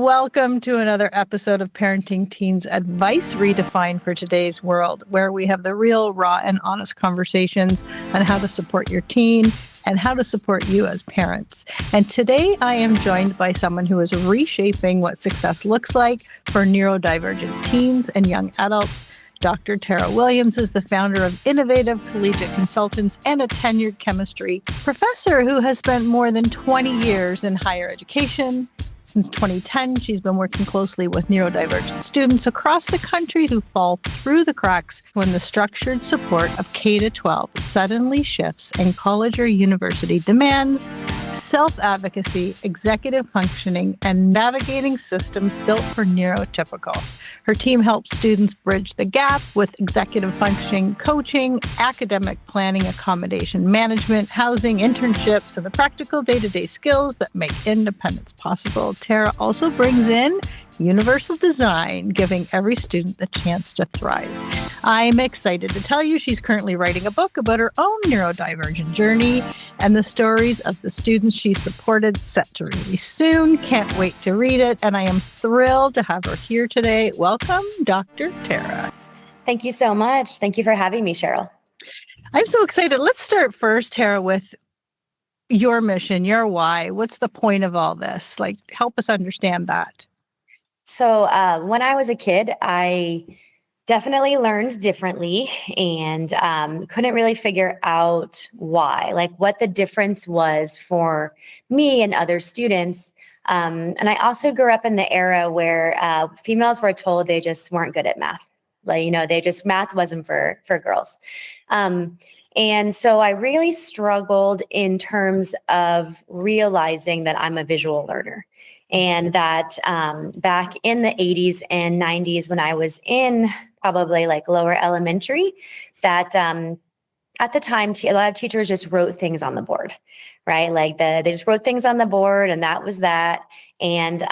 Welcome to another episode of Parenting Teens Advice Redefined for Today's World, where we have the real, raw, and honest conversations on how to support your teen and how to support you as parents. And today I am joined by someone who is reshaping what success looks like for neurodivergent teens and young adults. Dr. Tara Williams is the founder of Innovative Collegiate Consultants and a tenured chemistry professor who has spent more than 20 years in higher education. Since 2010, she's been working closely with neurodivergent students across the country who fall through the cracks when the structured support of K-12 suddenly shifts and college or university demands self-advocacy, executive functioning, and navigating systems built for neurotypical. Her team helps students bridge the gap with executive functioning, coaching, academic planning, accommodation management, housing, internships, and the practical day-to-day skills that make independence possible. Tara also brings in universal design, giving every student the chance to thrive. I'm excited to tell you she's currently writing a book about her own neurodivergent journey and the stories of the students she supported, set to release soon. Can't wait to read it, and I am thrilled to have her here today. Welcome, Dr. Tara. Thank you so much. Thank you for having me, Cheryl. I'm so excited. Let's start first, Tara, with your mission, your why. What's the point of all this? Help us understand that. So when I was a kid, I definitely learned differently and couldn't really figure out why, what the difference was for me and other students. And I also grew up in the era where females were told they just weren't good at math. Math wasn't for girls. And so I really struggled in terms of realizing that I'm a visual learner. And that back in the 80s and 90s, when I was in probably lower elementary, that at the time, a lot of teachers just wrote things on the board, right? They just wrote things on the board and that was that. And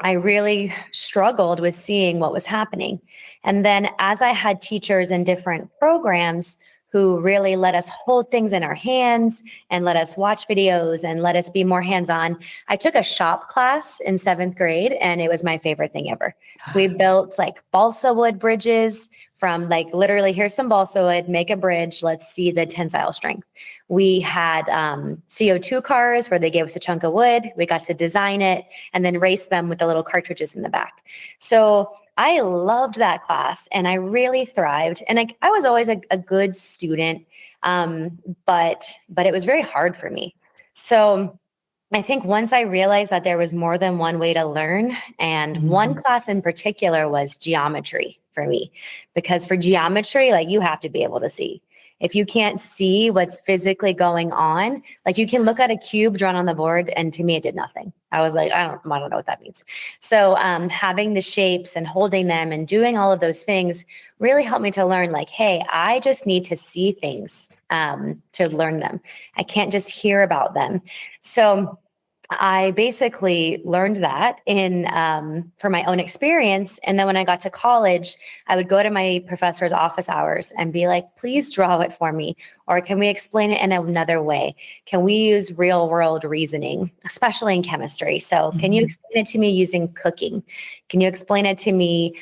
I really struggled with seeing what was happening. And then as I had teachers in different programs who really let us hold things in our hands and let us watch videos and let us be more hands-on. I took a shop class in 7th grade and it was my favorite thing ever. We built balsa wood bridges from literally, here's some balsa wood, make a bridge, let's see the tensile strength. We had CO2 cars where they gave us a chunk of wood. We got to design it and then race them with the little cartridges in the back. So I loved that class and I really thrived. And I was always a good student, but it was very hard for me. So I think once I realized that there was more than one way to learn, and one class in particular was geometry for me, because for geometry, you have to be able to see. If you can't see what's physically going on, you can look at a cube drawn on the board, and to me, it did nothing. I was like, I don't know what that means. So having the shapes and holding them and doing all of those things really helped me to learn hey, I just need to see things to learn them. I can't just hear about them. So I basically learned that for my own experience. And then when I got to college, I would go to my professor's office hours and be like, please draw it for me. Or can we explain it in another way? Can we use real world reasoning, especially in chemistry? So can you explain it to me using cooking? Can you explain it to me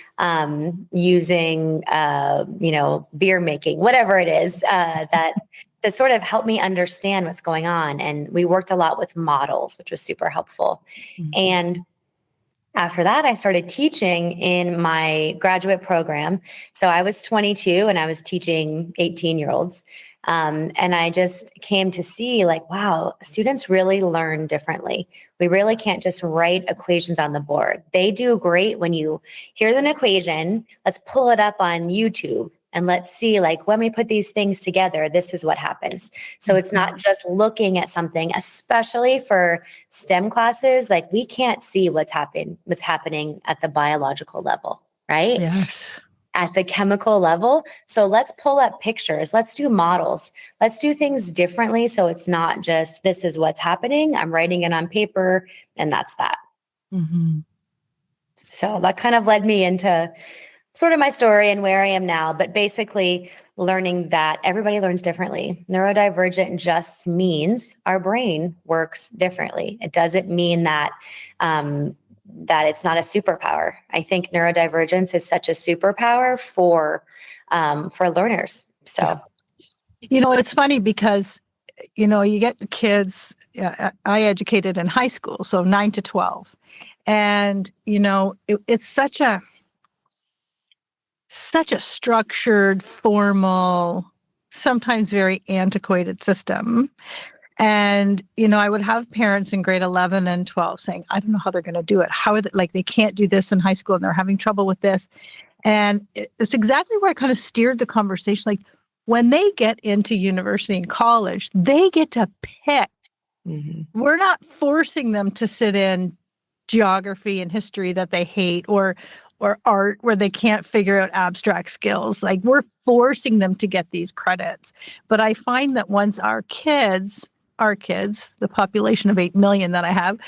using, beer making, whatever it is that sort of helped me understand what's going on. And we worked a lot with models, which was super helpful. And after that, I started teaching in my graduate program. So I was 22 and I was teaching 18-year-olds. And I just came to see wow, students really learn differently. We really can't just write equations on the board. They do great when here's an equation, let's pull it up on YouTube. And let's see, when we put these things together, this is what happens. So it's not just looking at something, especially for STEM classes, we can't see what's happening at the biological level, right? Yes. At the chemical level. So let's pull up pictures. Let's do models. Let's do things differently. So it's not just, this is what's happening. I'm writing it on paper and that's that. So that kind of led me into sort of my story and where I am now, but basically learning that everybody learns differently. Neurodivergent just means our brain works differently. It doesn't mean that that it's not a superpower. I think neurodivergence is such a superpower for learners. So, It's funny because, you get the kids, I educated in high school, so 9 to 12. And, it's such a structured, formal, sometimes very antiquated system. And, I would have parents in grade 11 and 12 saying, I don't know how they're going to do it. How are they, like, they can't do this in high school and they're having trouble with this. And it's exactly where I kind of steered the conversation. Like, when they get into university and college, they get to pick. mm-hmm. We're not forcing them to sit in geography and history that they hate, or art where they can't figure out abstract skills. Like, we're forcing them to get these credits. But I find that once our kids, the population of 8 million that I have,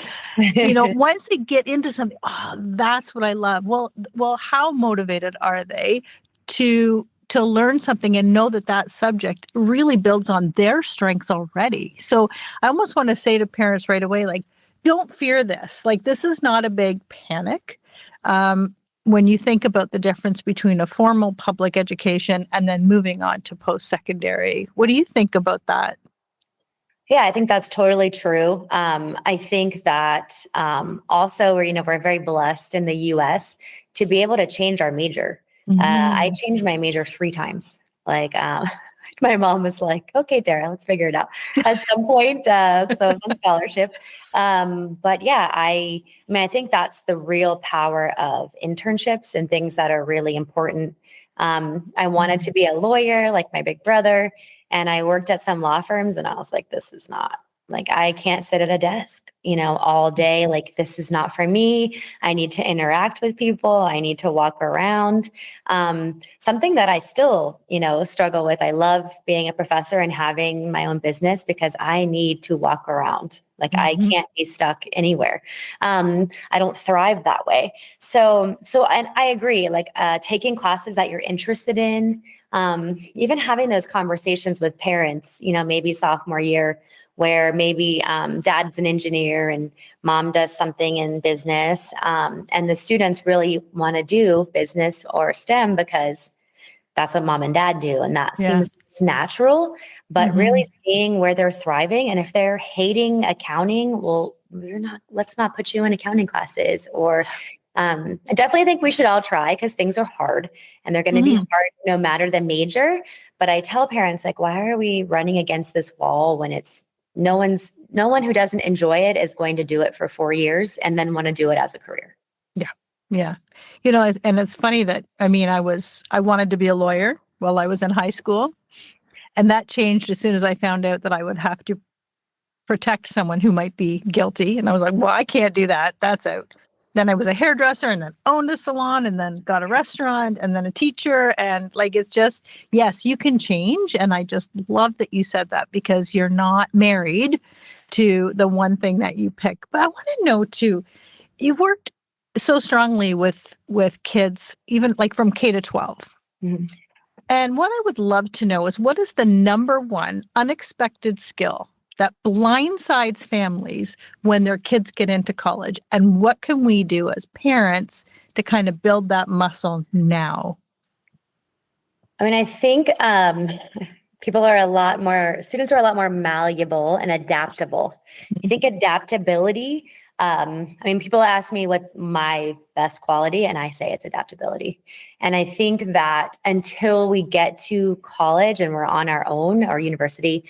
once they get into something, that's what I love. Well, how motivated are they to learn something and know that subject really builds on their strengths already? So I almost want to say to parents right away, like, don't fear this. Like, this is not a big panic. When you think about the difference between a formal public education and then moving on to post-secondary, what do you think about that? Yeah, I think that's totally true. I think that also we're very blessed in the U.S. to be able to change our major. Mm-hmm. I changed my major 3 times. Like, my mom was like, okay, Dara, let's figure it out at some point. So I was on scholarship. But yeah, I think that's the real power of internships and things that are really important. I wanted to be a lawyer like my big brother, and I worked at some law firms, and I was like, this is not, like, I can't sit at a desk, all day. Like, this is not for me. I need to interact with people. I need to walk around. Something that I still, struggle with. I love being a professor and having my own business because I need to walk around. Like, mm-hmm. I can't be stuck anywhere. I don't thrive that way. So, and I agree, like, taking classes that you're interested in, even having those conversations with parents, maybe sophomore year, where maybe dad's an engineer and mom does something in business, and the students really want to do business or STEM because that's what mom and dad do, and that seems natural. But mm-hmm. really seeing where they're thriving, and if they're hating accounting, well, let's not put you in accounting classes. Or I definitely think we should all try, because things are hard and they're going to be hard no matter the major. But I tell parents, like, why are we running against this wall when it's no one who doesn't enjoy it is going to do it for 4 years and then want to do it as a career. Yeah. Yeah. And it's funny that, I wanted to be a lawyer while I was in high school, and that changed as soon as I found out that I would have to protect someone who might be guilty. And I was like, well, I can't do that. That's out. Then I was a hairdresser, and then owned a salon, and then got a restaurant, and then a teacher. And like, it's just, yes, you can change. And I just love that you said that, because you're not married to the one thing that you pick. But I want to know too, you've worked so strongly with kids, even like from K to 12. Mm-hmm. And what I would love to know is, what is the number one unexpected skill that blindsides families when their kids get into college? And what can we do as parents to kind of build that muscle now? I think students are a lot more malleable and adaptable. I think adaptability, people ask me what's my best quality, and I say it's adaptability. And I think that until we get to college and we're on our own, or university,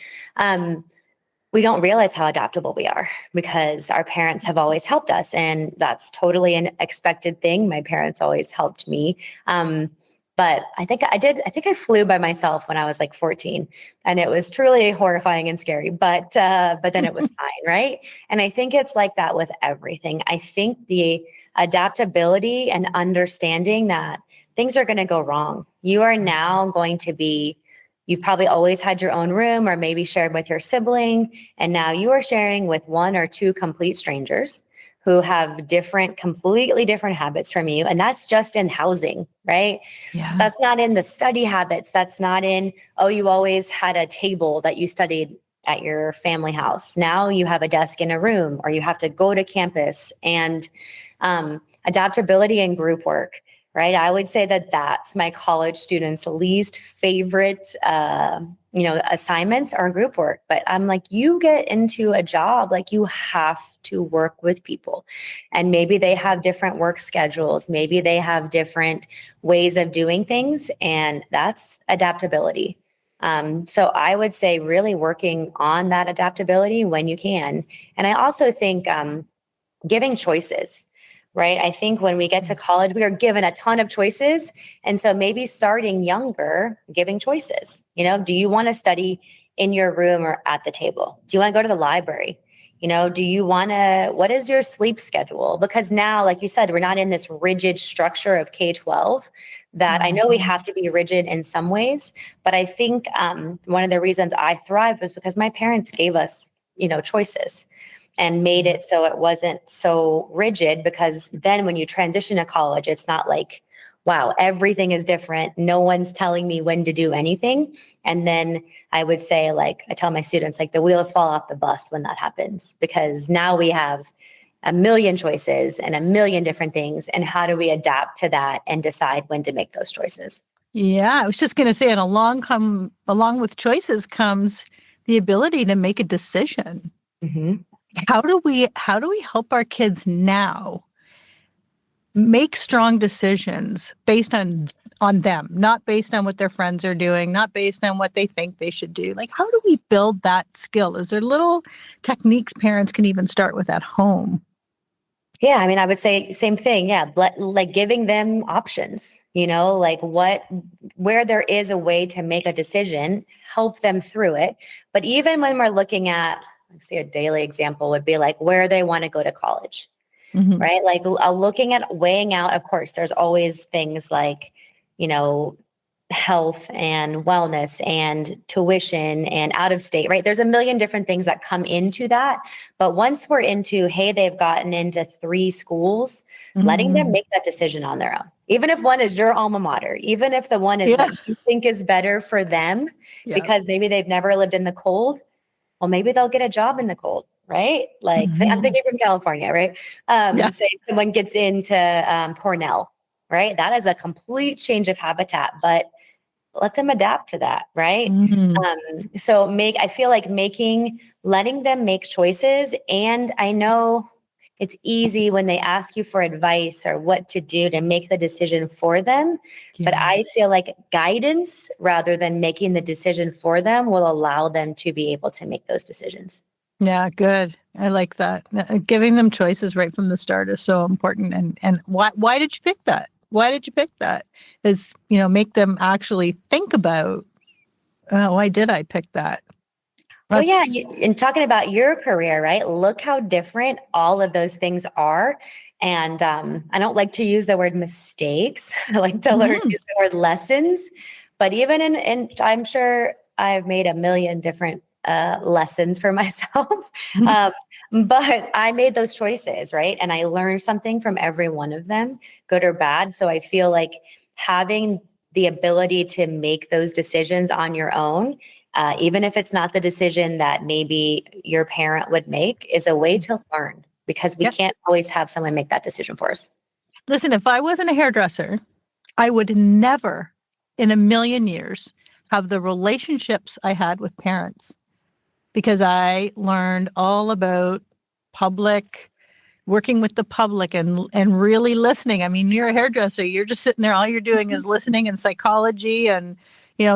we don't realize how adaptable we are, because our parents have always helped us, and that's totally an expected thing. My parents always helped me. But I think I flew by myself when I was like 14, and it was truly horrifying and scary, but then it was fine. Right. And I think it's like that with everything. I think the adaptability and understanding that things are going to go wrong. You are now going to be, you've probably always had your own room, or maybe shared with your sibling, and now you are sharing with 1 or 2 complete strangers who have completely different habits from you. And that's just in housing, right? Yeah. That's not in the study habits. That's not in, you always had a table that you studied at your family house. Now you have a desk in a room, or you have to go to campus. And adaptability and group work, right? I would say that that's my college students' least favorite, assignments are group work. But I'm like, you get into a job, like you have to work with people, and maybe they have different work schedules. Maybe they have different ways of doing things, and that's adaptability. So I would say really working on that adaptability when you can. And I also think giving choices, right? I think when we get to college, we are given a ton of choices. And so maybe starting younger, giving choices. Do you want to study in your room or at the table? Do you want to go to the library? What is your sleep schedule? Because now, like you said, we're not in this rigid structure of K-12 that I know we have to be rigid in some ways. But I think one of the reasons I thrived was because my parents gave us, choices and made it so it wasn't so rigid. Because then when you transition to college, it's not like, wow, everything is different. No one's telling me when to do anything. And then I would say, I tell my students, the wheels fall off the bus when that happens, because now we have a million choices and a million different things. And how do we adapt to that and decide when to make those choices? Yeah, I was just going to say, and along with choices comes the ability to make a decision. Mm-hmm. How do we help our kids now make strong decisions based on them, not based on what their friends are doing, not based on what they think they should do? How do we build that skill? Is there little techniques parents can even start with at home? Yeah, I would say same thing. Yeah, giving them options, where there is a way to make a decision, help them through it. But even when we're looking at, let's say a daily example would be where they want to go to college. Mm-hmm. Right? Looking at weighing out, of course, there's always things like, health and wellness and tuition and out of state, right? There's a million different things that come into that. But once we're into, hey, they've gotten into 3 schools, letting them make that decision on their own. Even if one is your alma mater, even if the one is what you think is better for them, because maybe they've never lived in the cold. Well, maybe they'll get a job in the cold, right? I'm thinking from California, right? Say someone gets into Cornell, right? That is a complete change of habitat, but let them adapt to that, right? So I feel like letting them make choices. And I know it's easy when they ask you for advice or what to do to make the decision for them. Yeah. But I feel like guidance rather than making the decision for them will allow them to be able to make those decisions. Yeah, good. I like that. Giving them choices right from the start is so important. And why did you pick that? Why did you pick that? Is, make them actually think about, why did I pick that? Well, yeah. And talking about your career, right? Look how different all of those things are. And I don't like to use the word mistakes. I like to use the word lessons. But even in I'm sure I've made a million different lessons for myself. But I made those choices, right? And I learned something from every one of them, good or bad. So I feel like having the ability to make those decisions on your own, even if it's not the decision that maybe your parent would make, is a way to learn, because we can't always have someone make that decision for us. Listen, if I wasn't a hairdresser, I would never in a million years have the relationships I had with parents, because I learned all about working with the public and really listening. You're a hairdresser. You're just sitting there. All you're doing is listening and psychology and,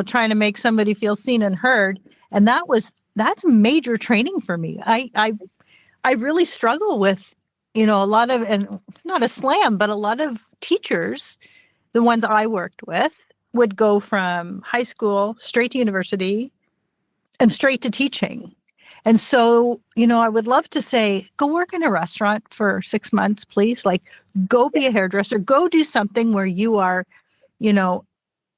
trying to make somebody feel seen and heard. And that's major training for me. I really struggle with, a lot of, and it's not a slam, but a lot of teachers, the ones I worked with, would go from high school straight to university and straight to teaching. And so, I would love to say, go work in a restaurant for 6 months, please. Go be a hairdresser, go do something where you are,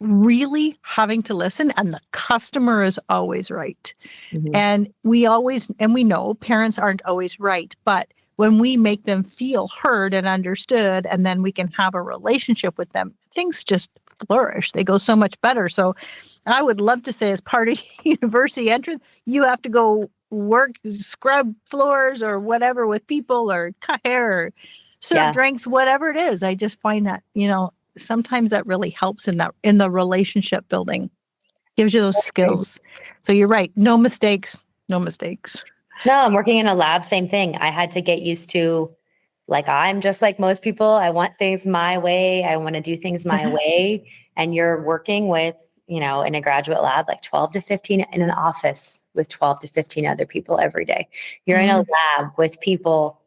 really having to listen, and the customer is always right. Mm-hmm. And we know parents aren't always right, but when we make them feel heard and understood, and then we can have a relationship with them, things just flourish. They go so much better. So I would love to say, as part of university entrance, you have to go work, scrub floors or whatever with people, or cut hair, or serve drinks, whatever it is. I just find that, sometimes that really helps in the relationship building, gives you those skills. So you're right. No mistakes, no mistakes. No, I'm working in a lab, same thing. I had to get used to, like, I'm just like most people. I want things my way. I want to do things my way. And you're working with, in a graduate lab, like 12 to 15 in an office with 12 to 15 other people every day. You're in a lab with people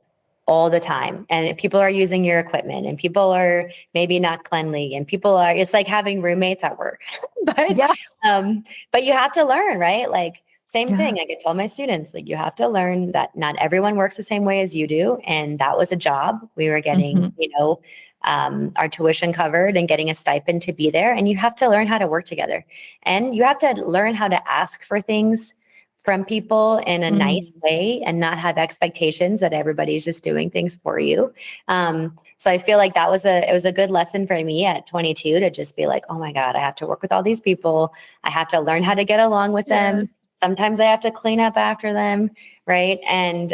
all the time, and people are using your equipment, and people are maybe not cleanly, and it's like having roommates at work. But you have to learn, right? Like, same thing. Like I told my students, like, you have to learn that not everyone works the same way as you do. And that was a job. We were getting, our tuition covered and getting a stipend to be there. And you have to learn how to work together. And you have to learn how to ask for things from people in a nice way and not have expectations that everybody's just doing things for you. So I feel like it was a good lesson for me at 22 to just be like, oh my God, I have to work with all these people. I have to learn how to get along with them. Sometimes I have to clean up after them. Right. And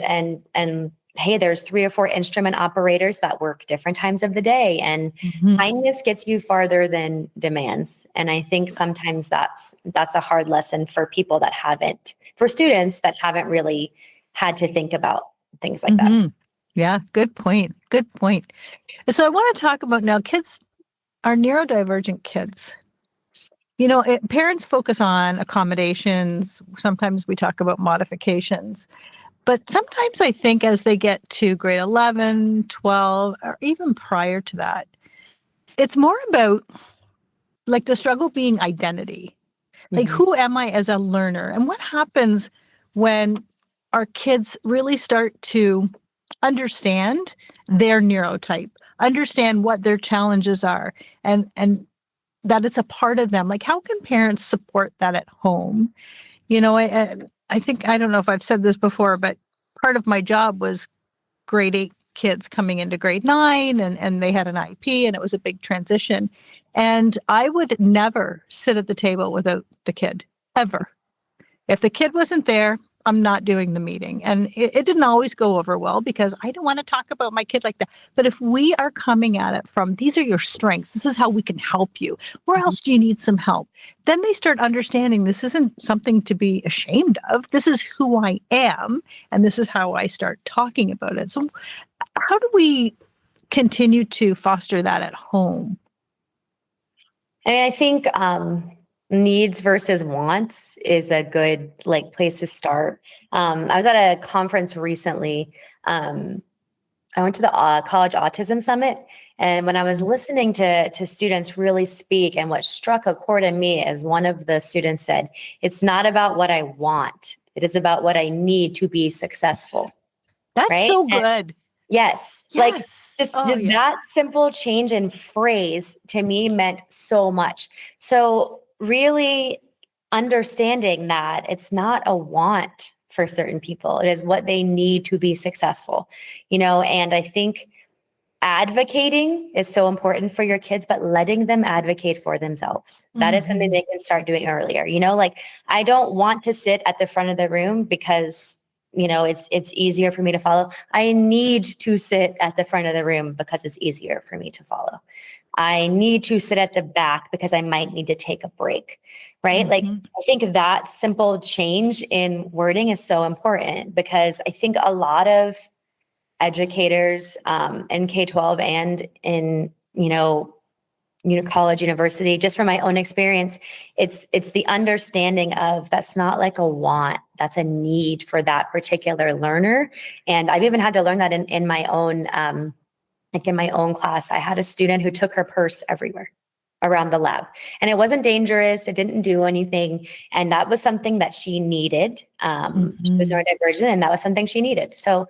hey, there's 3 or 4 instrument operators that work different times of the day, and kindness gets you farther than demands. And I think sometimes that's a hard lesson for students that haven't really had to think about things like that. Yeah, good point. Good point. So I want to talk about now our neurodivergent kids. Parents focus on accommodations. Sometimes we talk about modifications. But sometimes I think as they get to grade 11, 12, or even prior to that, it's more about like the struggle being identity. Like, who am I as a learner? And what happens when our kids really start to understand their neurotype, understand what their challenges are, and that it's a part of them? Like, how can parents support that at home? I think, I don't know if I've said this before, but part of my job was grade 8 kids coming into grade 9, and they had an IEP, and it was a big transition. And I would never sit at the table without the kid, ever. If the kid wasn't there, I'm not doing the meeting. And it didn't always go over well because I don't want to talk about my kid like that. But if we are coming at it from, these are your strengths, this is how we can help you, where else do you need some help? Then they start understanding this isn't something to be ashamed of. This is who I am. And this is how I start talking about it. So how do we continue to foster that at home? I mean, I think needs versus wants is a good place to start. I was at a conference recently. I went to the College Autism Summit, and when I was listening to students really speak, and what struck a chord in me as one of the students said, "It's not about what I want; it is about what I need to be successful." That's right? So good. Yes. Like just that simple change in phrase to me meant so much. So really understanding that it's not a want for certain people. It is what they need to be successful, and I think advocating is so important for your kids, but letting them advocate for themselves. That is something they can start doing earlier. Like, I don't want to sit at the front of the room because it's easier for me to follow. I need to sit at the front of the room because it's easier for me to follow. I need to sit at the back because I might need to take a break, right? Like, I think that simple change in wording is so important, because I think a lot of educators in K-12 and in, college, university, just from my own experience, it's the understanding of that's not like a want, that's a need for that particular learner. And I've even had to learn that in my own, in my own class. I had a student who took her purse everywhere around the lab, and it wasn't dangerous. It didn't do anything. And that was something that she needed. She was neurodivergent, and that was something she needed. So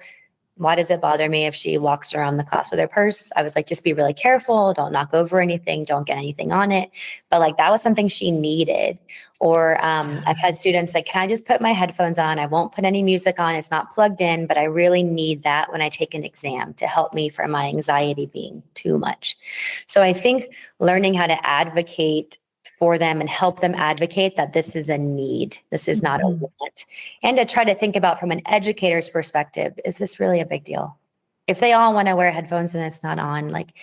why does it bother me if she walks around the class with her purse? I was like, just be really careful. Don't knock over anything. Don't get anything on it. But like, that was something she needed. Or I've had students like, can I just put my headphones on? I won't put any music on. It's not plugged in, but I really need that when I take an exam to help me from my anxiety being too much. So I think learning how to advocate for them and help them advocate that this is a need, this is not a want, and to try to think about from an educator's perspective, is this really a big deal? If they all want to wear headphones and it's not on, like,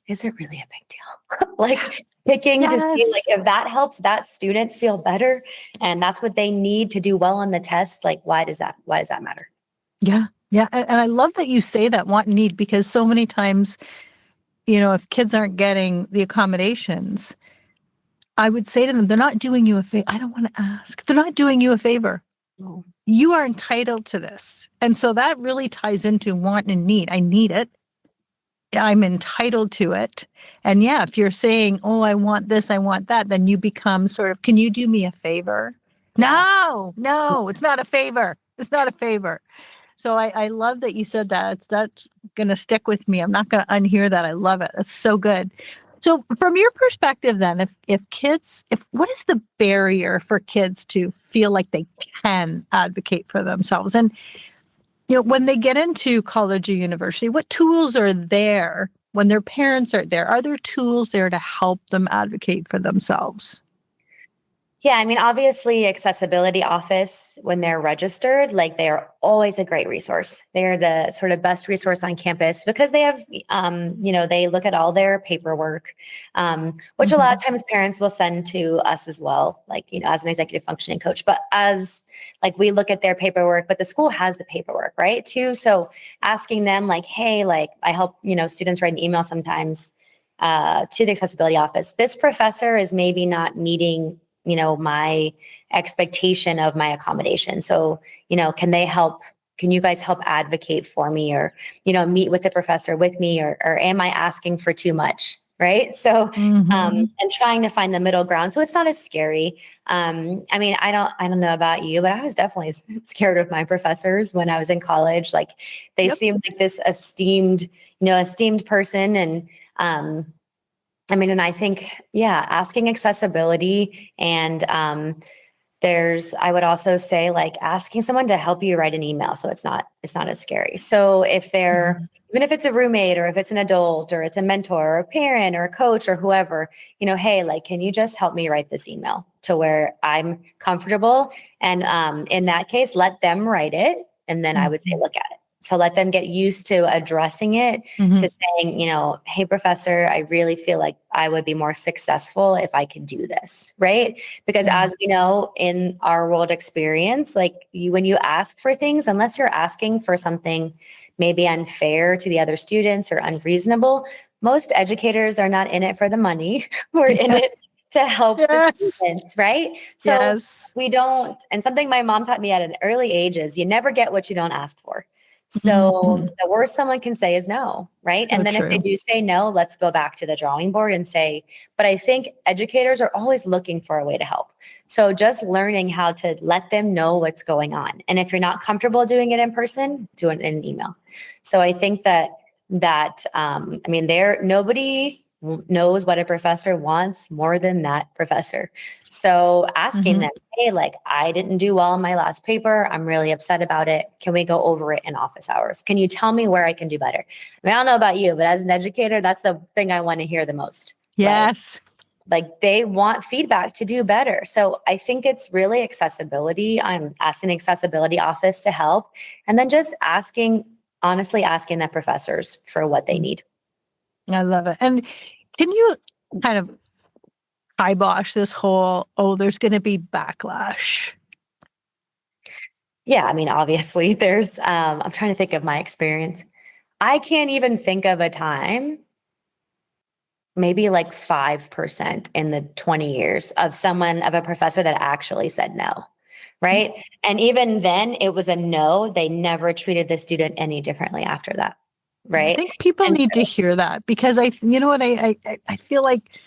is it really a big deal? Like picking to see like if that helps that student feel better and that's what they need to do well on the test, like why does that matter? Yeah. Yeah. And I love that you say that want and need, because so many times, if kids aren't getting the accommodations, I would say to them, they're not doing you a favor. I don't want to ask. They're not doing you a favor. No. You are entitled to this. And so that really ties into want and need. I need it. I'm entitled to it. And yeah, if you're saying, oh, I want this, I want that, then you become sort of, can you do me a favor? Yeah. No, it's not a favor. It's not a favor. So I love that you said that. That's going to stick with me. I'm not going to unhear that. I love it. That's so good. So from your perspective then, if what is the barrier for kids to feel like they can advocate for themselves? And, when they get into college or university, what tools are there when their parents are there? Are there tools there to help them advocate for themselves? Yeah, I mean, obviously, accessibility office, when they're registered, like they are always a great resource. They're the sort of best resource on campus because they have, they look at all their paperwork, which a lot of times parents will send to us as well, like, as an executive functioning coach. But as like we look at their paperwork, but the school has the paperwork, right, too. So asking them like, hey, like I help, students write an email sometimes to the accessibility office. This professor is maybe not meeting my expectation of my accommodation. So, can you guys help advocate for me or, meet with the professor with me or am I asking for too much? Right. So, and trying to find the middle ground. So it's not as scary. I mean, I don't know about you, but I was definitely scared of my professors when I was in college. Like they seemed like this esteemed person. And, and I think, asking accessibility and I would also say like asking someone to help you write an email. So it's not as scary. So if even if it's a roommate or if it's an adult or it's a mentor or a parent or a coach or whoever, hey, like, can you just help me write this email to where I'm comfortable? And in that case, let them write it. And then I would say, look at it. So let them get used to addressing it, to saying, hey, professor, I really feel like I would be more successful if I could do this, right? Because as we know in our world experience, like when you ask for things, unless you're asking for something maybe unfair to the other students or unreasonable, most educators are not in it for the money. We're in it to help the students, right? So we don't, and something my mom taught me at an early age is you never get what you don't ask for. So the worst someone can say is no, right? And then if they do say no, let's go back to the drawing board and say, but I think educators are always looking for a way to help. So just learning how to let them know what's going on. And if you're not comfortable doing it in person, do it in an email. So I think that nobody knows what a professor wants more than that professor. So asking them, hey, like I didn't do well in my last paper. I'm really upset about it. Can we go over it in office hours? Can you tell me where I can do better? I mean, I don't know about you, but as an educator, that's the thing I want to hear the most. Yes. Like they want feedback to do better. So I think it's really accessibility. I'm asking the accessibility office to help. And then just honestly asking the professors for what they need. I love it. And can you kind of kibosh this whole, there's going to be backlash? Yeah, I mean, obviously there's, I'm trying to think of my experience. I can't even think of a time, maybe like 5% in the 20 years of a professor that actually said no. Right. And even then it was a no. They never treated the student any differently after that. Right. I think people need to hear that because I feel like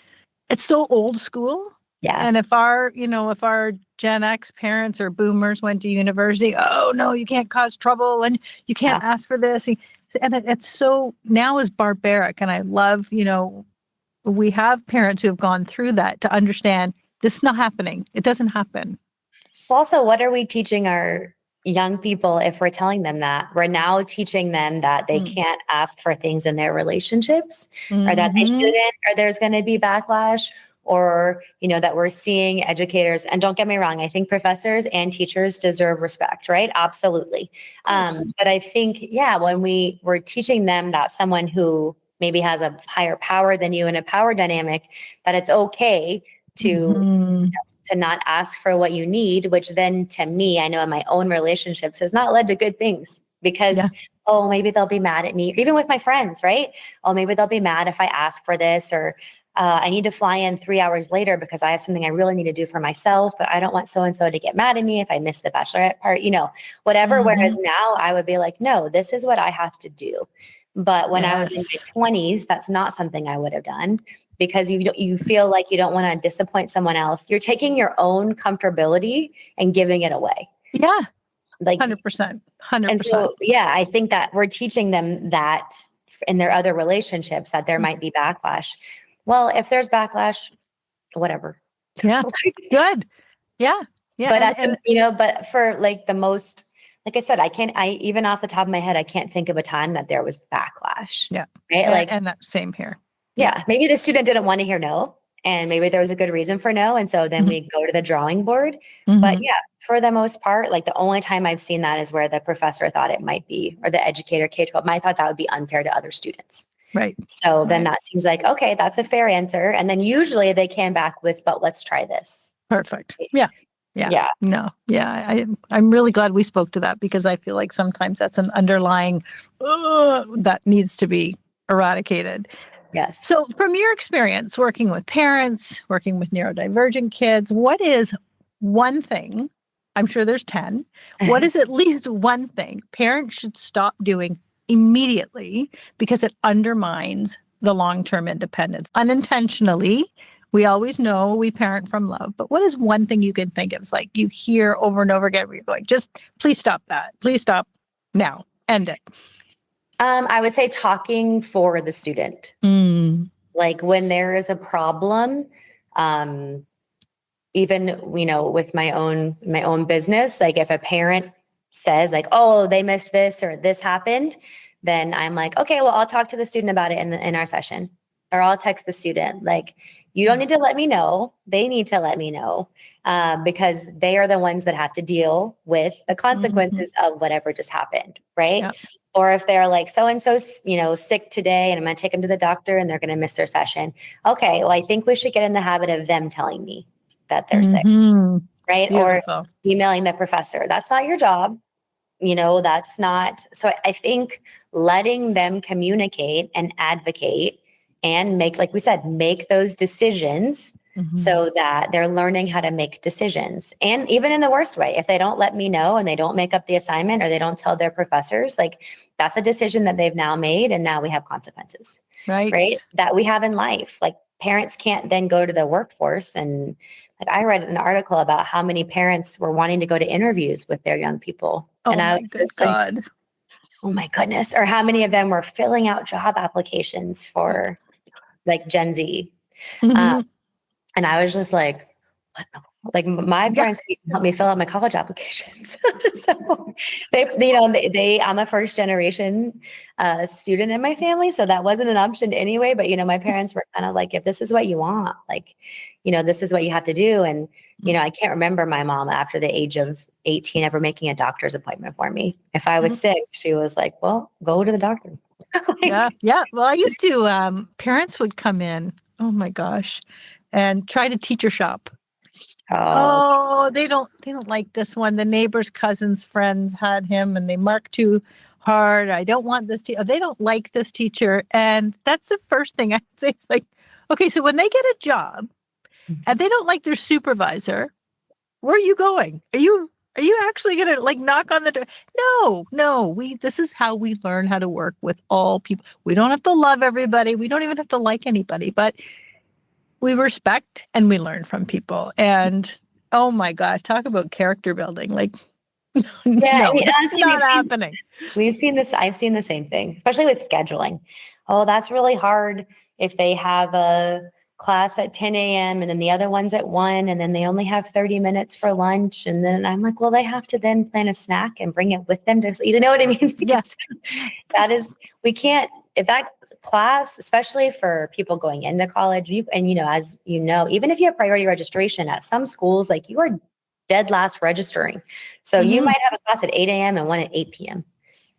it's so old school. Yeah. And if our Gen X parents or boomers went to university, oh no, you can't cause trouble and you can't ask for this. And it's so now is barbaric. And I love, we have parents who have gone through that to understand this is not happening. It doesn't happen. Also, what are we teaching our young people if we're telling them that? We're now teaching them that they can't ask for things in their relationships or that they shouldn't, or there's going to be backlash, or, that we're seeing educators. And don't get me wrong, I think professors and teachers deserve respect, right? Absolutely. But I think, when we're teaching them that someone who maybe has a higher power than you in a power dynamic, that it's okay to not ask for what you need, which then to me, I know in my own relationships has not led to good things because, oh, maybe they'll be mad at me, even with my friends, right? Oh, maybe they'll be mad if I ask for this, or I need to fly in 3 hours later because I have something I really need to do for myself, but I don't want so-and-so to get mad at me if I miss the bachelorette part, whatever. Whereas now I would be like, no, this is what I have to do. But when I was in my 20s, that's not something I would have done because you feel like you don't want to disappoint someone else. You're taking your own comfortability and giving it away. Yeah. Like 100%. And so, I think that we're teaching them that in their other relationships that there might be backlash. Well, if there's backlash, whatever. Yeah. Good. Yeah. Yeah. But I think, but for like the most, like I said, even off the top of my head, I can't think of a time that there was backlash. Yeah. Right. And that same here. Yeah. Maybe the student didn't want to hear no, and maybe there was a good reason for no. And so then we go to the drawing board. But for the most part, like the only time I've seen that is where the professor thought it might be, or the educator K-12 might thought that would be unfair to other students. Right. So then that seems like, okay, that's a fair answer. And then usually they came back with, but let's try this. Perfect. Yeah. No. Yeah. I'm really glad we spoke to that because I feel like sometimes that's an underlying that needs to be eradicated. Yes. So from your experience working with parents, working with neurodivergent kids, what is one thing, I'm sure there's 10, what is at least one thing parents should stop doing immediately because it undermines the long-term independence? Unintentionally, we always know we parent from love, but what is one thing you can think of? It's like you hear over and over again where you're going, just please stop that. Please stop now. End it. I would say talking for the student. Like when there is a problem, even, with my own business, like if a parent says like, oh, they missed this or this happened, then I'm like, okay, well, I'll talk to the student about it in our session, or I'll text the student. Like, you don't need to let me know. They need to let me know because they are the ones that have to deal with the consequences of whatever just happened, right? Yep. Or if they're like, so-and-so, sick today and I'm going to take them to the doctor and they're going to miss their session. Okay, well, I think we should get in the habit of them telling me that they're sick, right? Beautiful. Or emailing the professor. That's not your job. That's not. So I think letting them communicate and advocate and make, like we said, make those decisions so that they're learning how to make decisions. And even in the worst way, if they don't let me know and they don't make up the assignment or they don't tell their professors, like that's a decision that they've now made. And now we have consequences, right? That we have in life. Like parents can't then go to the workforce. And like I read an article about how many parents were wanting to go to interviews with their young people. Oh, and I was just God. Like, oh my goodness. Or how many of them were filling out job applications for like Gen Z. And I was just like, what the, like my parents helped me fill out my college applications. So I'm a first generation student in my family. So that wasn't an option anyway, but my parents were kind of like, if this is what you want, like, this is what you have to do. And, I can't remember my mom after the age of 18 ever making a doctor's appointment for me. If I was sick, she was like, well, go to the doctor. Yeah. Well, I used to, parents would come in, oh my gosh, and try to teacher shop. Oh, they don't like this one. The neighbor's cousin's friends had him and they marked too hard. I don't want this teacher. They don't like this teacher. And that's the first thing I'd say. It's like, okay, so when they get a job and they don't like their supervisor, where are you going? Are you actually going to like knock on the door? No, this is how we learn how to work with all people. We don't have to love everybody. We don't even have to like anybody, but we respect and we learn from people. And oh my gosh, talk about character building. Like, Yeah, no, and that's honestly, not happening. we've seen this. I've seen the same thing, especially with scheduling. Oh, that's really hard if they have a class at 10 a.m. and then the other one's at 1 and then they only have 30 minutes for lunch. And then I'm like, well, they have to then plan a snack and bring it with them to, you know what I mean? Yes. That is, we can't, if that class, especially for people going into college, and as you know, even if you have priority registration at some schools, like you are dead last registering. So you might have a class at 8 a.m. and one at 8 p.m.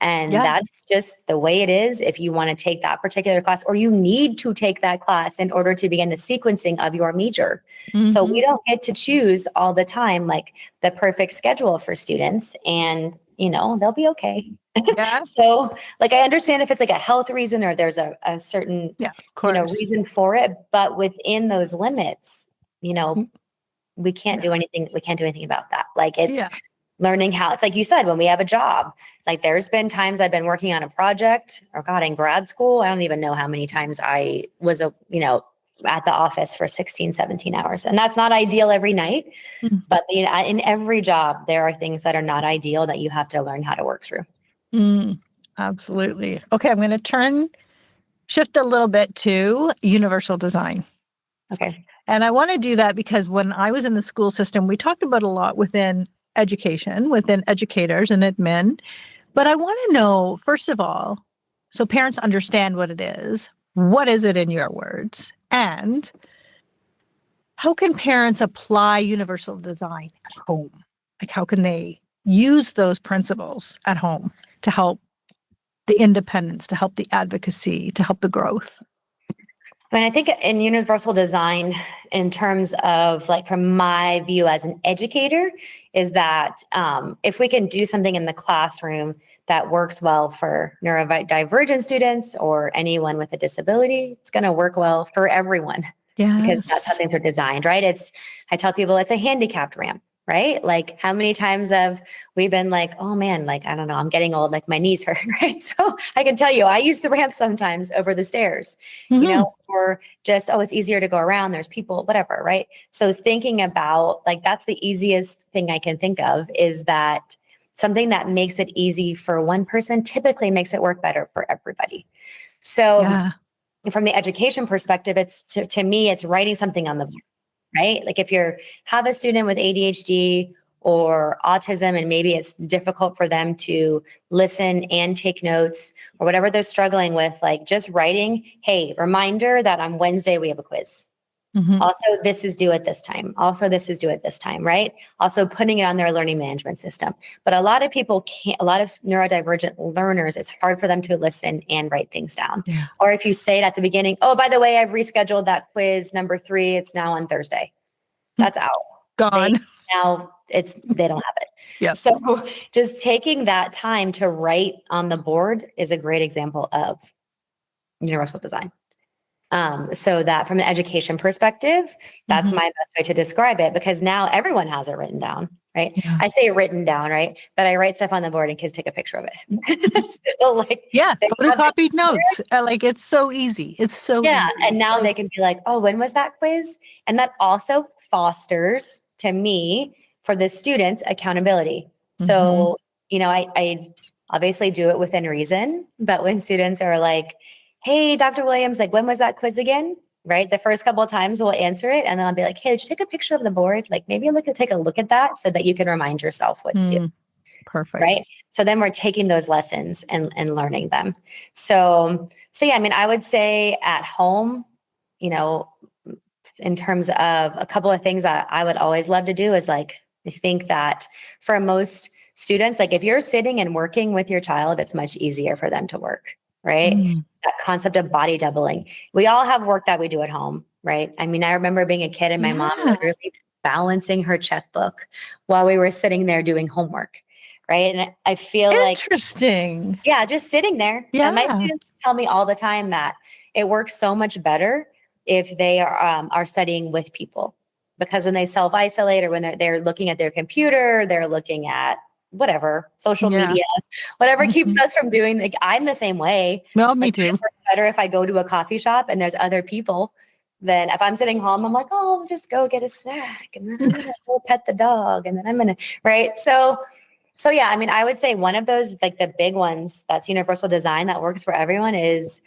And that's just the way it is if you want to take that particular class, or you need to take that class in order to begin the sequencing of your major. So we don't get to choose all the time, like the perfect schedule for students, and they'll be okay. Yeah. So like, I understand if it's like a health reason or there's a certain, reason for it, but within those limits, we can't do anything. We can't do anything about that. Like it's learning how, it's like you said, when we have a job, like there's been times I've been working on a project, or God, in grad school, I don't even know how many times I was at the office for 16, 17 hours. And that's not ideal every night, but in every job, there are things that are not ideal that you have to learn how to work through. Absolutely. Okay. I'm going to shift a little bit to universal design. Okay. And I want to do that because when I was in the school system, we talked about a lot within education, within educators and admin. But I want to know, first of all, so parents understand what it is. What is it in your words? And how can parents apply universal design at home? Like, how can they use those principles at home to help the independence, to help the advocacy, to help the growth? I mean, I think in universal design, in terms of like from my view as an educator, is that if we can do something in the classroom that works well for neurodivergent students or anyone with a disability, it's going to work well for everyone. Yes. Because that's how things are designed, right? I tell people it's a handicapped ramp, right? Like how many times have we been like, oh man, like, I don't know, I'm getting old, like my knees hurt, right? So I can tell you, I use the ramp sometimes over the stairs, or just, oh, it's easier to go around. There's people, whatever, right? So thinking about like, that's the easiest thing I can think of, is that something that makes it easy for one person typically makes it work better for everybody. So from the education perspective, it's to me, it's writing something on the board, right? Like if you have a student with ADHD or autism, and maybe it's difficult for them to listen and take notes or whatever they're struggling with, like just writing, hey, reminder that on Wednesday we have a quiz. Also, this is due at this time. Also, this is due at this time, right? Also putting it on their learning management system. But a lot of people can't, a lot of neurodivergent learners, it's hard for them to listen and write things down. Yeah. Or if you say it at the beginning, oh, by the way, I've rescheduled that quiz number 3. It's now on Thursday. That's out. Gone. They don't have it. Yes. So just taking that time to write on the board is a great example of universal design. So that from an education perspective, that's my best way to describe it, because now everyone has it written down, right? Yeah. I say written down, right? But I write stuff on the board and kids take a picture of it. So like, photocopied notes. Like it's so easy. It's so easy. And now they can be like, oh, when was that quiz? And that also fosters, to me, for the students, accountability. So, I obviously do it within reason, but when students are like, hey, Dr. Williams, like, when was that quiz again? Right? The first couple of times we'll answer it. And then I'll be like, hey, did you take a picture of the board? Like maybe take a look at that so that you can remind yourself what's due. Perfect. Right? So then we're taking those lessons and learning them. So yeah, I mean, I would say at home, in terms of a couple of things that I would always love to do is like, I think that for most students, like if you're sitting and working with your child, it's much easier for them to work. Right? That concept of body doubling. We all have work that we do at home, right? I mean, I remember being a kid and my mom literally balancing her checkbook while we were sitting there doing homework, right? And I feel interesting. Yeah, just sitting there. Yeah. And my students tell me all the time that it works so much better if they are studying with people, because when they self-isolate or when they're looking at their computer, they're looking at whatever, social media, whatever keeps us from doing, like I'm the same way. Well, me too. It's better if I go to a coffee shop and there's other people then if I'm sitting home, I'm like, oh, I'll just go get a snack, and then I'm going to go pet the dog, and then I'm going to, right? So yeah, I mean, I would say one of those, like the big ones, that's universal design that works for everyone is,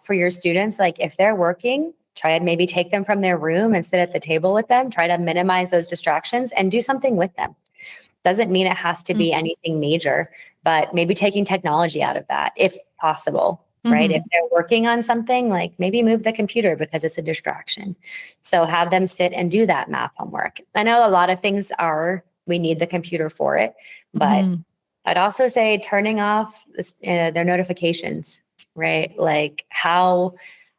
for your students, like if they're working, try to maybe take them from their room and sit at the table with them, try to minimize those distractions and do something with them. Doesn't mean it has to be anything major, but maybe taking technology out of that if possible, right? If they're working on something, like maybe move the computer because it's a distraction. So have them sit and do that math homework. I know a lot of things we need the computer for it, but I'd also say turning off their notifications, right? Like how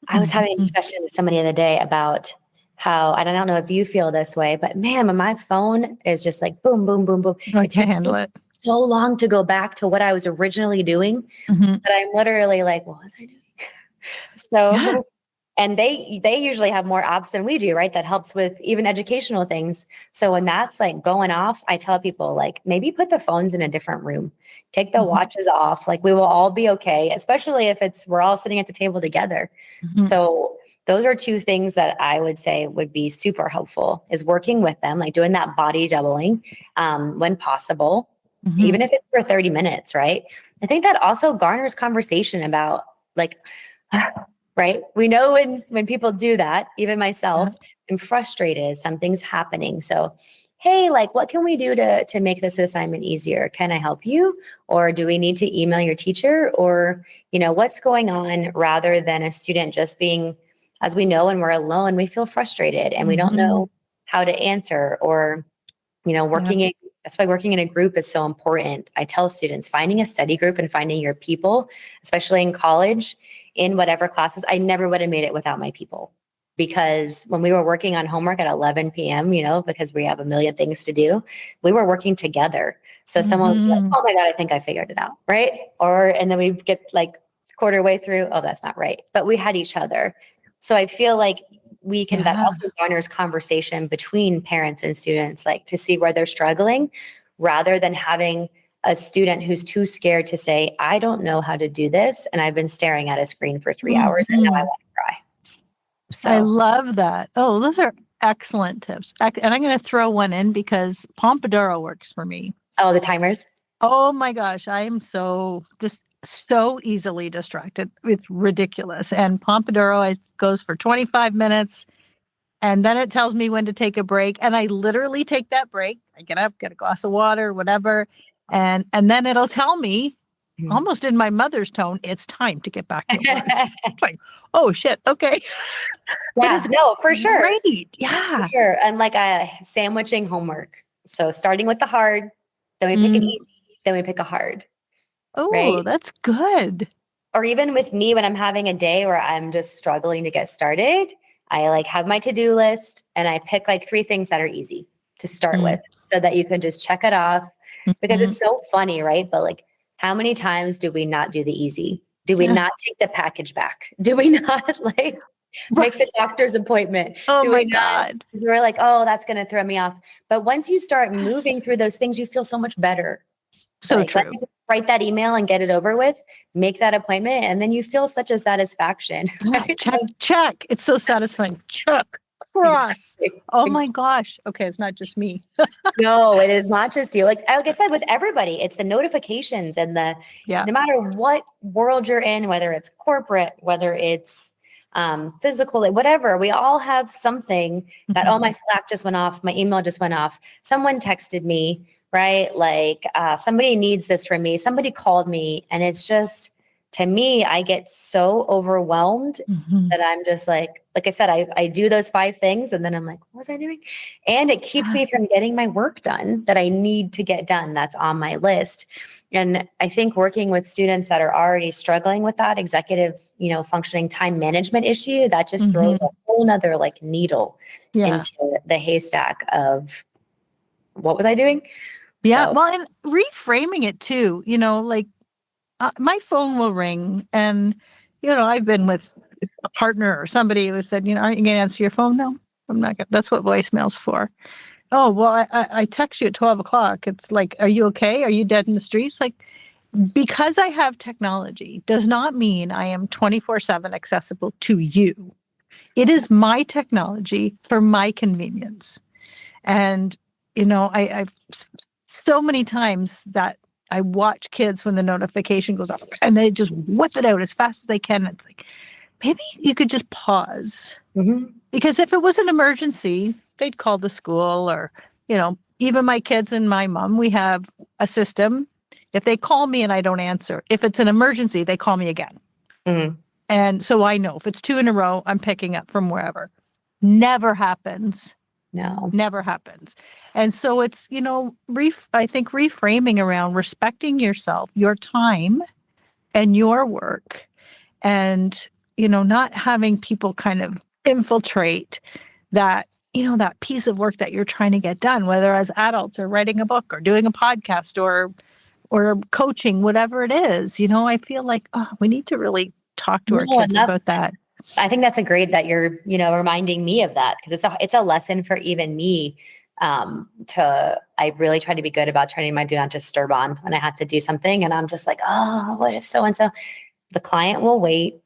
I was having a discussion with somebody the other day about how, and I don't know if you feel this way, but man, when my phone is just like boom, boom, boom, boom, I it can't takes handle me it. so long to go back to what I was originally doing that I'm literally like, what was I doing? So, and they usually have more apps than we do, right? That helps with even educational things. So when that's like going off, I tell people like maybe put the phones in a different room, take the watches off. Like we will all be okay, especially if we're all sitting at the table together. So those are two things that I would say would be super helpful is working with them, like doing that body doubling when possible, even if it's for 30 minutes, right? I think that also garners conversation about like, right? We know when people do that, even myself, I'm frustrated, something's happening. So, hey, like what can we do to make this assignment easier? Can I help you? Or do we need to email your teacher? Or, what's going on, rather than a student just being, as we know, when we're alone, we feel frustrated and we don't know how to answer, or, that's why working in a group is so important. I tell students, finding a study group and finding your people, especially in college, in whatever classes, I never would have made it without my people. Because when we were working on homework at 11 p.m., because we have a million things to do, we were working together. So someone would be like, oh my God, I think I figured it out, right? And then we get like quarter way through, oh, that's not right. But we had each other. So I feel like that also garners conversation between parents and students, like to see where they're struggling, rather than having a student who's too scared to say, I don't know how to do this, and I've been staring at a screen for 3 hours and now I want to cry. So I love that. Oh, those are excellent tips. And I'm going to throw one in because Pomodoro works for me. Oh, the timers. Oh my gosh. I am so easily distracted. It's ridiculous. And Pomodoro goes for 25 minutes and then it tells me when to take a break. And I literally take that break. I get up, get a glass of water, whatever. And then it'll tell me almost in my mother's tone, it's time to get back to work. It's like, oh shit. Okay. Yeah, no, for sure. Great. Yeah. For sure. And like sandwiching homework. So starting with the hard, then we pick an easy, then we pick a hard. Oh, right? That's good. Or even with me, when I'm having a day where I'm just struggling to get started, I like have my to-do list and I pick like 3 things that are easy to start with so that you can just check it off, because it's so funny, right? But like, how many times do we not do the easy? Do we not take the package back? Do we not like make the doctor's appointment? Oh do my we not? God. We're like, oh, that's going to throw me off. But once you start moving through those things, you feel so much better. So like, true. Write that email and get it over with, make that appointment, and then you feel such a satisfaction. Right? Check. It's so satisfying. Check. Cross. Exactly. Oh my gosh. Okay, it's not just me. No, it is not just you. Like I said, with everybody, it's the notifications and no matter what world you're in, whether it's corporate, whether it's physical, like whatever, we all have something that, oh, my Slack just went off, my email just went off, someone texted me, right? Like somebody needs this from me, somebody called me, and it's just, to me, I get so overwhelmed that I'm just like I said, I do those 5 things and then I'm like, what was I doing? And it keeps me from getting my work done that I need to get done. That's on my list. And I think working with students that are already struggling with that executive, functioning time management issue, that just throws a whole nother like needle into the haystack of what was I doing? Yeah. So. Well, and reframing it too, like my phone will ring and, I've been with a partner or somebody who said, aren't you going to answer your phone? No, I'm not going to. That's what voicemail's for. Oh, well, I text you at 12 o'clock. It's like, are you okay? Are you dead in the streets? Like, because I have technology does not mean I am 24/7 accessible to you. It is my technology for my convenience. And, I've so many times that I watch kids when the notification goes off and they just whip it out as fast as they can. It's like, maybe you could just pause. Because if it was an emergency, they'd call the school or, even my kids and my mom, we have a system. If they call me and I don't answer, if it's an emergency, they call me again. And so I know if it's 2 in a row, I'm picking up from wherever. Never happens. No. Never happens. And so it's, I think reframing around respecting yourself, your time and your work and, not having people kind of infiltrate that, that piece of work that you're trying to get done, whether as adults or writing a book or doing a podcast or coaching, whatever it is. I feel like, we need to really talk to our kids about that. I think that's great that you're, reminding me of that, because it's a lesson for even me. I really try to be good about turning my do not disturb on when I have to do something. And I'm just like, oh, what if so-and-so? The client will wait.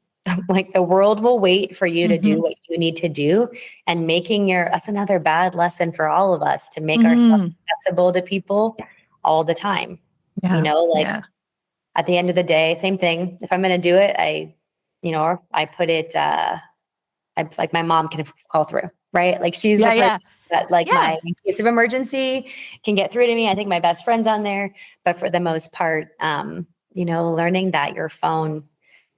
Like the world will wait for you to do what you need to do. And that's another bad lesson for all of us, to make ourselves accessible to people all the time. Yeah. At the end of the day, same thing. If I'm going to do it, I put it, like my mom can call through, right? Like she's the person that my in case of emergency can get through to me. I think my best friend's on there, but for the most part, learning that your phone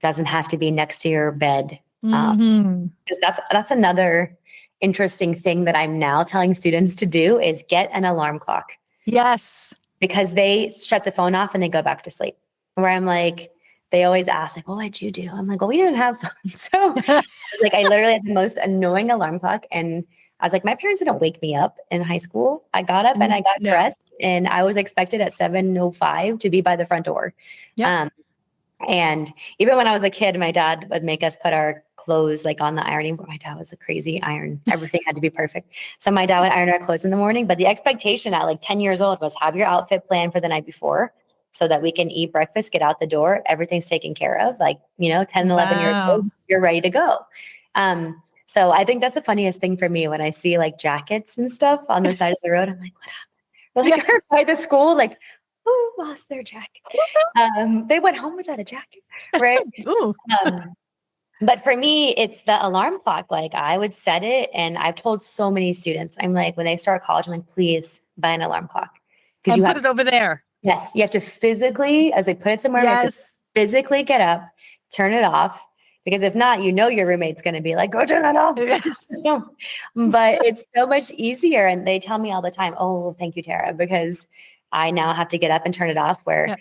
doesn't have to be next to your bed. Because that's another interesting thing that I'm now telling students to do is get an alarm clock. Yes. Because they shut the phone off and they go back to sleep. Where I'm like, they always ask, like, well, what'd you do? I'm like, well, we didn't have phones. So I literally had the most annoying alarm clock. And I was like, my parents didn't wake me up in high school. I got up and I got dressed, and I was expected at 7:05 to be by the front door. And even when I was a kid, my dad would make us put our clothes on the ironing board. My dad was a crazy iron. Everything had to be perfect. So my dad would iron our clothes in the morning. But the expectation at 10 years old was have your outfit planned for the night before so that we can eat breakfast, get out the door. Everything's taken care of. 10, 11 years old, you're ready to go. So I think that's the funniest thing for me when I see jackets and stuff on the side of the road. I'm like, what happened? By the school, who lost their jacket? They went home without a jacket, right? But for me, it's the alarm clock. I would set it, and I've told so many students, I'm like, when they start college, I'm like, please buy an alarm clock. And put it over there. Yes, you have to physically, as they put it somewhere, you have to physically get up, turn it off. Because if not, your roommate's going to be like, go turn it off. But it's so much easier. And they tell me all the time, oh, thank you, Tara, because I now have to get up and turn it off, where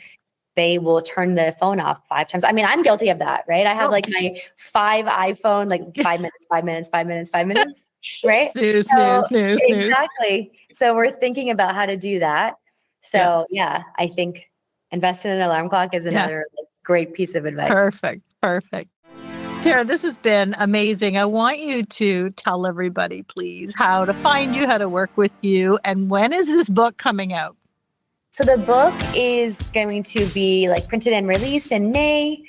they will turn the phone off 5 times. I mean, I'm guilty of that, right? I have my 5 iPhone, 5 minutes, 5 minutes, 5 minutes, 5 minutes, right? Snooze. Exactly. So we're thinking about how to do that. So I think investing in an alarm clock is another great piece of advice. Perfect. Tara, this has been amazing. I want you to tell everybody, please, how to find you, how to work with you, and when is this book coming out? So the book is going to be printed and released in May.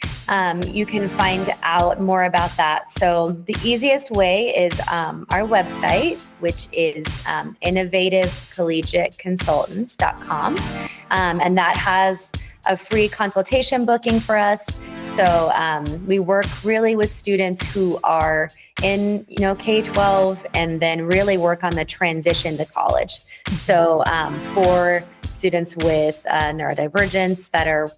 You can find out more about that. So the easiest way is our website, which is innovativecollegiateconsultants.com. And that has a free consultation booking for us. So we work really with students who are in K-12 and then really work on the transition to college. So for students with neurodivergence that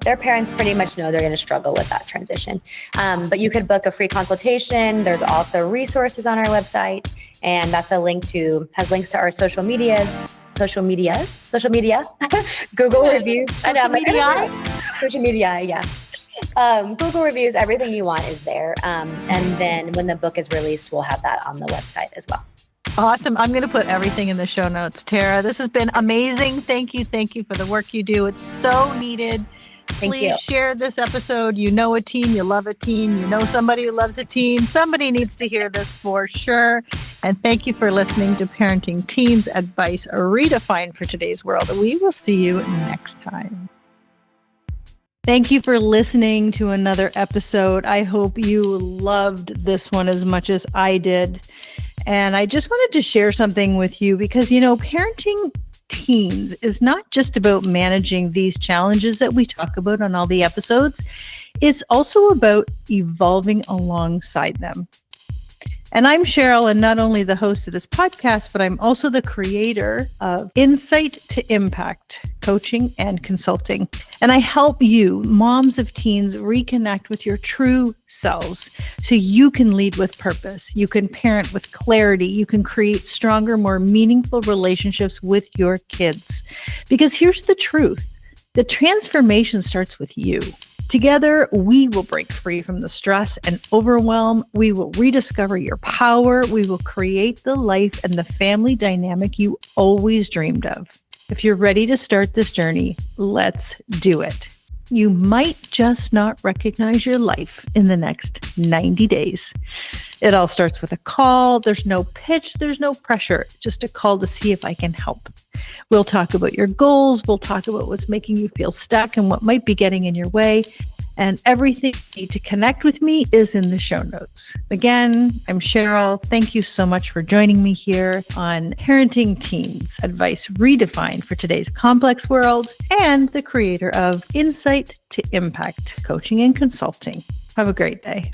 their parents pretty much know they're going to struggle with that transition. But you could book a free consultation. There's also resources on our website, and that's has links to our social media, Google reviews, social media, Google reviews, everything you want is there. And then when the book is released, we'll have that on the website as well. Awesome. I'm going to put everything in the show notes. Tara, this has been amazing. Thank you for the work you do. It's so needed. Please share this episode. You know a teen, you love a teen, you know somebody who loves a teen. Somebody needs to hear this for sure. And thank you for listening to Parenting Teens Advice Redefined for Today's World. We will see you next time. Thank you for listening to another episode. I hope you loved this one as much as I did. And I just wanted to share something with you because, parenting teens is not just about managing these challenges that we talk about on all the episodes. It's also about evolving alongside them. And I'm Cheryl, and not only the host of this podcast, but I'm also the creator of Insight to Impact Coaching and Consulting. And I help you, moms of teens, reconnect with your true selves so you can lead with purpose. You can parent with clarity. You can create stronger, more meaningful relationships with your kids. Because here's the truth. The transformation starts with you. Together, we will break free from the stress and overwhelm. We will rediscover your power. We will create the life and the family dynamic you always dreamed of. If you're ready to start this journey, let's do it. You might just not recognize your life in the next 90 days. It all starts with a call. There's no pitch. There's no pressure. Just a call to see if I can help. We'll talk about your goals. We'll talk about what's making you feel stuck and what might be getting in your way. And everything you need to connect with me is in the show notes. Again, I'm Cheryl. Thank you so much for joining me here on Parenting Teens, advice redefined for today's complex world, and the creator of Insight to Impact Coaching and Consulting. Have a great day.